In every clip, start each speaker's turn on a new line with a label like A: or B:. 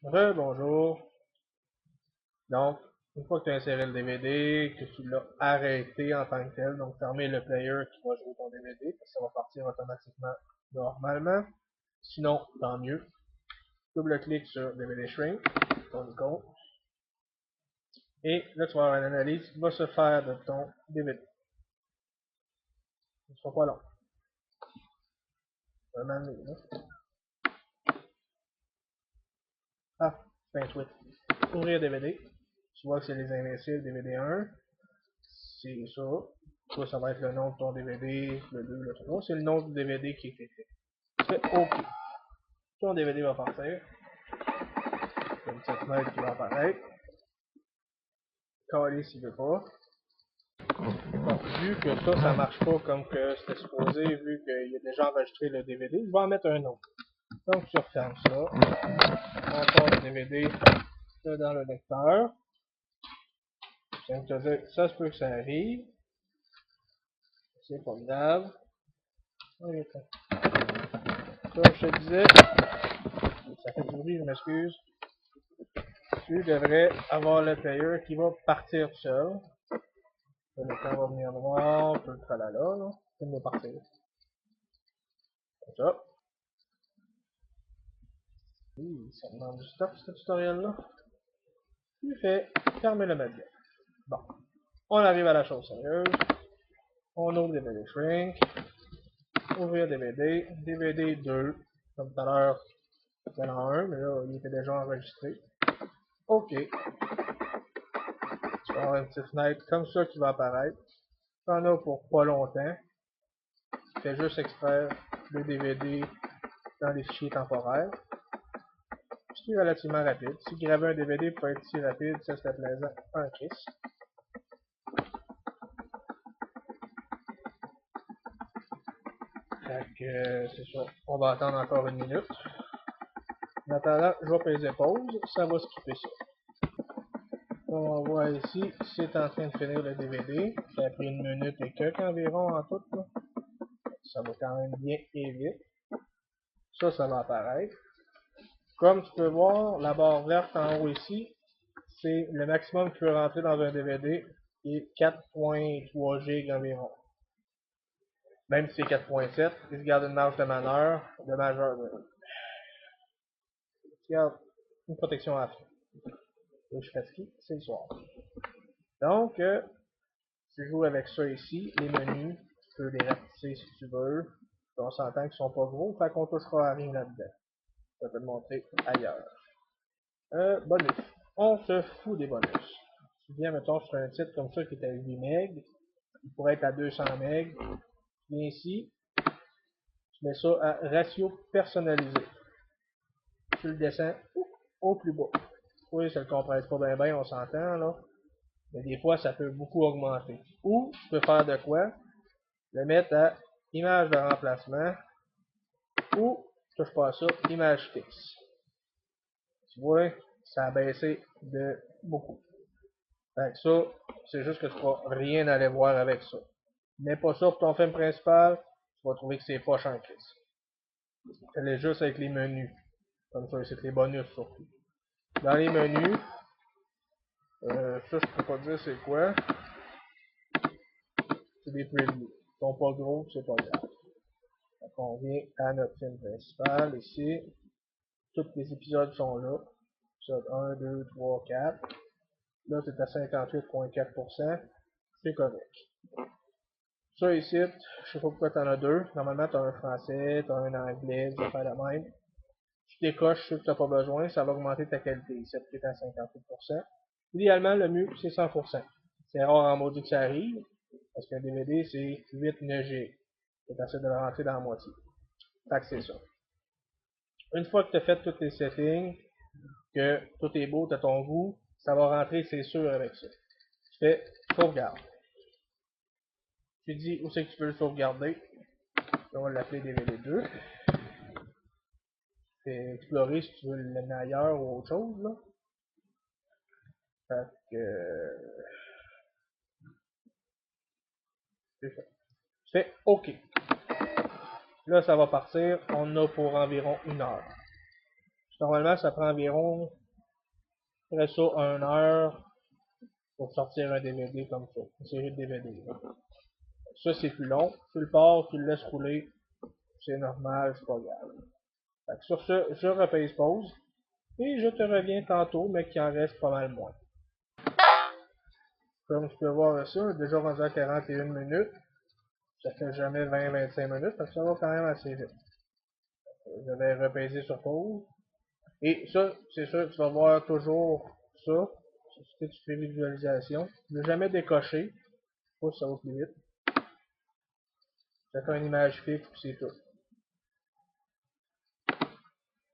A: Bonjour. Donc, une fois que tu as inséré le DVD, que tu l'as arrêté en tant que tel, donc fermer le player qui va jouer ton DVD, parce que ça va partir automatiquement normalement. Sinon, tant mieux. Double-clic sur DVD Shrink, ton icône. Et là, tu vas avoir une analyse qui va se faire de ton DVD. Ce ne sera pas long. Vraiment, là. Ah, c'est un tweet. Ouvrir DVD. Tu vois que c'est Les Invincibles DVD 1. C'est ça. Ça va être le nom de ton DVD, le 2, le 3. C'est le nom du DVD qui est écrit. Tu fais OK. Ton DVD va partir. Il y a une petite fenêtre qui va apparaître. Caler s'il veut pas. Bon, vu que ça marche pas comme que c'était supposé, vu qu'il a déjà enregistré le DVD, je vais en mettre un autre. Donc, tu refermes ça. On sort le DVD dans le lecteur. Je viens de te dire, ça se peut que ça arrive. C'est formidable. Comme je te disais, ça fait du bruit, je m'excuse. Tu devrais avoir le player qui va partir tout seul. Le temps va venir noir, tout le tralala, là. Il va partir. Comme ça. Ça me demande du stop, ce tutoriel-là. Tu fais fermer le média. Bon. On arrive à la chose sérieuse. On ouvre DVD Shrink. Ouvrir DVD. DVD 2. Comme tout à l'heure, il y en a un, mais là, il était déjà enregistré. OK. Tu vas avoir une petite fenêtre comme ça qui va apparaître. T'en as pour pas longtemps. Tu fais juste extraire le DVD dans les fichiers temporaires. C'est relativement rapide. Si graver un DVD peut être si rapide, ça c'était plaisant en crise. Fait que c'est ça. On va attendre encore une minute. En attendant, je vais peser pause. Ça va skipper ça. On voit ici, c'est en train de finir le DVD. Ça a pris une minute et quelques environ en tout. Là. Ça va quand même bien et vite. Ça va apparaître. Comme tu peux voir, la barre verte en haut ici, c'est le maximum que tu peux rentrer dans un DVD qui est 4.3 GB environ. Même si c'est 4.7, il se garde une marge de manœuvre, de majeur, il se garde une protection à fond. Et je suis fatigué, c'est le soir. Donc, tu joues avec ça ici, les menus, tu peux les rapetisser si tu veux. On s'entend qu'ils sont pas gros, fait qu'on touchera à rien là-dedans. Je vais te le montrer ailleurs. Bonus. On se fout des bonus. Tu viens, mettons, sur un titre comme ça qui est à 8 MB, il pourrait être à 200 MB. Tu viens ici, tu mets ça à ratio personnalisé. Tu le descends au plus bas. Oui, ça ne le compresse pas bien, on s'entend, là. Mais des fois, ça peut beaucoup augmenter. Ou, tu peux faire de quoi? Le mettre à image de remplacement. Ou, touche pas à ça, image fixe. Tu vois, ça a baissé de beaucoup. Fait que ça, c'est juste que tu vas rien aller voir avec ça. Mets pas ça pour ton film principal, tu vas trouver que c'est poche en crise. Fais-le juste avec les menus. Comme ça, c'est les bonus surtout. Dans les menus, ça je peux pas dire c'est quoi. C'est des previews. Ils sont pas gros, c'est pas grave. Donc on vient à notre film principal ici. Tous les épisodes sont là. Épisode 1, 2, 3, 4. Là, tu es à 58,4%. C'est correct. Ça ici, je sais pas pourquoi tu en as deux. Normalement, tu as un français, tu as un anglais, tu vas faire la même. Tu décoches ceux que tu n'as pas besoin, ça va augmenter ta qualité. Ici, tu es à 58%. Idéalement, le mieux, c'est 100%. C'est rare en maudit que ça arrive, parce qu'un DVD, c'est 8-9 G. Tu essaies de le rentrer dans la moitié. Fait que c'est ça. Une fois que tu as fait tous tes settings, que tout est beau, tu as ton goût, ça va rentrer, c'est sûr, avec ça. Tu fais sauvegarde. Tu dis où c'est que tu veux le sauvegarder. On va l'appeler DVD 2. Fais explorer si tu veux le mettre ailleurs ou autre chose, là. Fait que, c'est ça. Tu fais OK. Là, ça va partir. On a pour environ 1 heure. Normalement, ça prend environ, après ça, 1 heure pour sortir un DVD comme ça, une série de DVD. Là. Ça, c'est plus long. Tu le pars, tu le laisses rouler, c'est normal, c'est pas grave. Fait que sur ce, je repèse pause, et je te reviens tantôt, mais qu'il en reste pas mal moins. Comme tu peux voir ça, déjà rendu à 41 minutes. Ça fait jamais 20-25 minutes, parce que ça va quand même assez vite. Je vais repaiser sur pause. Et ça, c'est sûr, tu vas voir toujours ça. Si tu fais visualisation. Ne jamais décocher. Pour ça va plus vite. Ça fait une image fixe, puis c'est tout.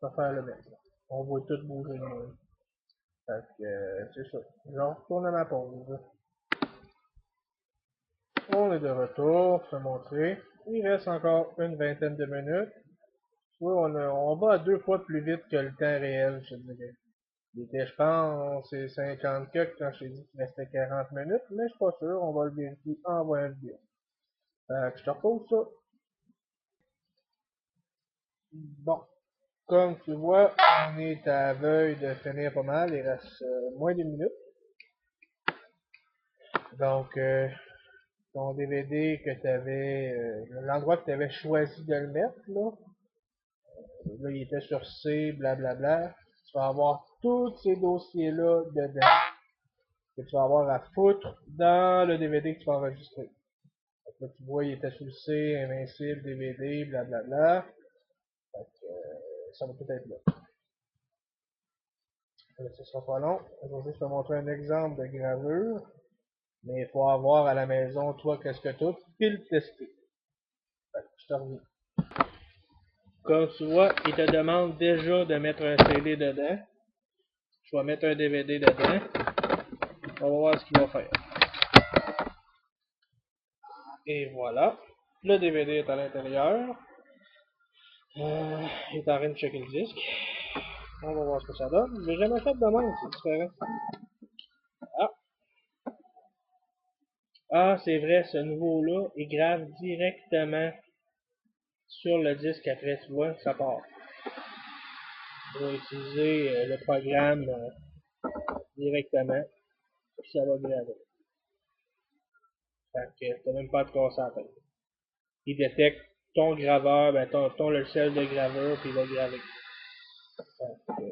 A: On va faire le même. On voit tout bouger de même. Fait que, c'est ça. Je retourne à ma pause. On est de retour, pour te montrer. Il reste encore une vingtaine de minutes. Oui, on va à 2 fois plus vite que le temps réel, je dirais. Il était, je pense, c'est 50 que quand je t'ai dit qu'il restait 40 minutes, mais je suis pas sûr, on va le vérifier en voyant le vidéo. Je te repose ça. Bon, comme tu vois, on est à la veille de finir pas mal, il reste moins d'une minute. Donc, ton DVD que tu avais, l'endroit que tu avais choisi de le mettre, là, il était sur C, blablabla. Tu vas avoir tous ces dossiers-là dedans. Que tu vas avoir à foutre dans le DVD que tu vas enregistrer. Donc là, tu vois, il était sur le C, Invincible, DVD, blablabla. Fait que, ça va tout être là. Ça sera pas long. Aujourd'hui, je vais te montrer un exemple de gravure. Mais il faut avoir à la maison, toi, qu'est-ce que tu as, puis le tester. Fait que, je te reviens. Comme tu vois, il te demande déjà de mettre un CD dedans. Je vais mettre un DVD dedans. On va voir ce qu'il va faire. Et voilà. Le DVD est à l'intérieur. Il est en train de checker le disque. On va voir ce que ça donne. Je l'ai jamais fait de même, c'est différent. Ah, c'est vrai, ce nouveau-là, il grave directement sur le disque après, tu vois, ça part. On va utiliser le programme directement, puis ça va graver. Fait que t'as même pas de casser la tête. Il détecte ton graveur, ben ton logiciel de graveur, puis il va graver. Fait que,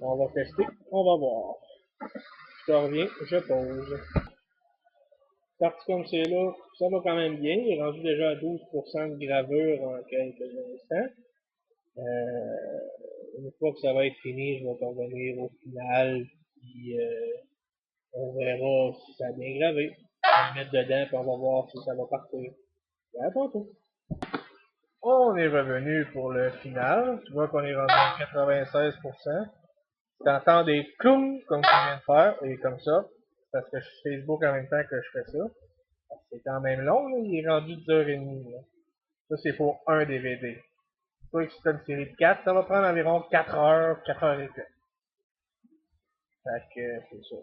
A: on va tester, on va voir. Je te reviens, je pose. Parti comme c'est là, ça va quand même bien. Il est rendu déjà à 12% de gravure en quelques instants. Une fois que ça va être fini, je vais t'en revenir au final, puis on verra si ça a bien gravé. On va le mettre dedans, puis on va voir si ça va partir. Et à tantôt. On est revenu pour le final. Tu vois qu'on est rendu à 96%. Tu entends des clous comme tu viens de faire, et comme ça, parce que je suis Facebook en même temps que je fais ça. C'est quand même long, là. Il est rendu 10h30. Là. Ça, c'est pour un DVD. Toi, si tu as une série de 4, ça va prendre environ 4 heures, 4 heures et quelques. Fait que, c'est ça.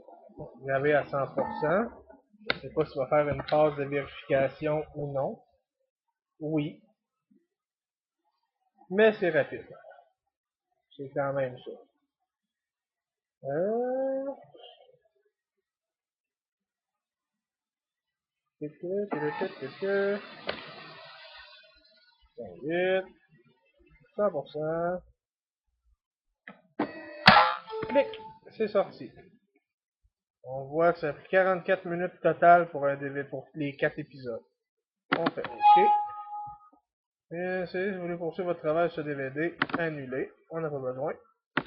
A: Gravé à 100%. Je sais pas si tu vas faire une phase de vérification ou non. Oui. Mais c'est rapide. C'est quand même ça. Euh... 100%. Clic! C'est sorti. On voit que ça fait 44 minutes total pour un DVD pour les 4 épisodes. On fait OK. Et si vous voulez poursuivre votre travail sur DVD, annulé. On n'a pas besoin.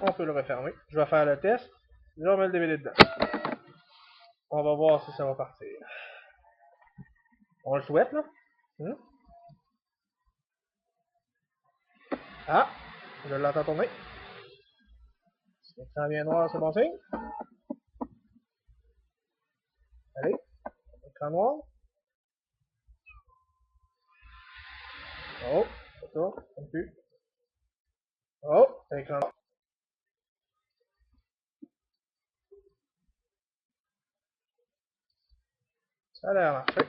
A: On peut le refermer. Je vais faire le test. Je remets le DVD dedans. On va voir si ça va partir. On le souhaite, là. Ah! Je l'entends tourner. Si l'écran vient noir, c'est bon signe. Allez. Écran noir. Oh, c'est ça. Ça me pue. Oh, c'est écran noir. Ça a l'air à marcher.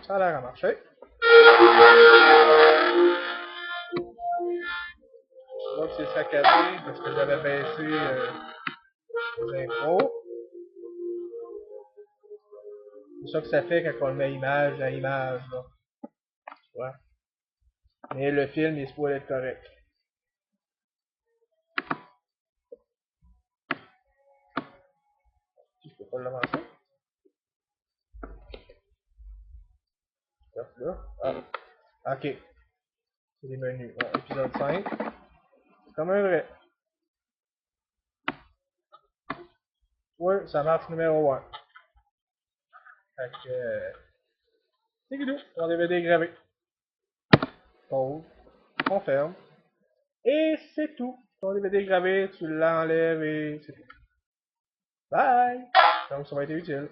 A: Ça a l'air à marcher. Donc c'est saccadé parce que j'avais baissé les infos. C'est ça que ça fait quand on le met image à image, là. Tu vois? Mais le film est supposé être correct. Si je peux pas l'avancer. Là. Ah. Ok. C'est les menus. Bon, épisode 5. C'est comme un vrai. Oui, ça marche numéro 1. Fait que. C'est guidou. Ton DVD gravé. Pause. On ferme. Et c'est tout. Ton DVD gravé, tu l'enlèves et c'est tout. Bye! Donc ça va être utile.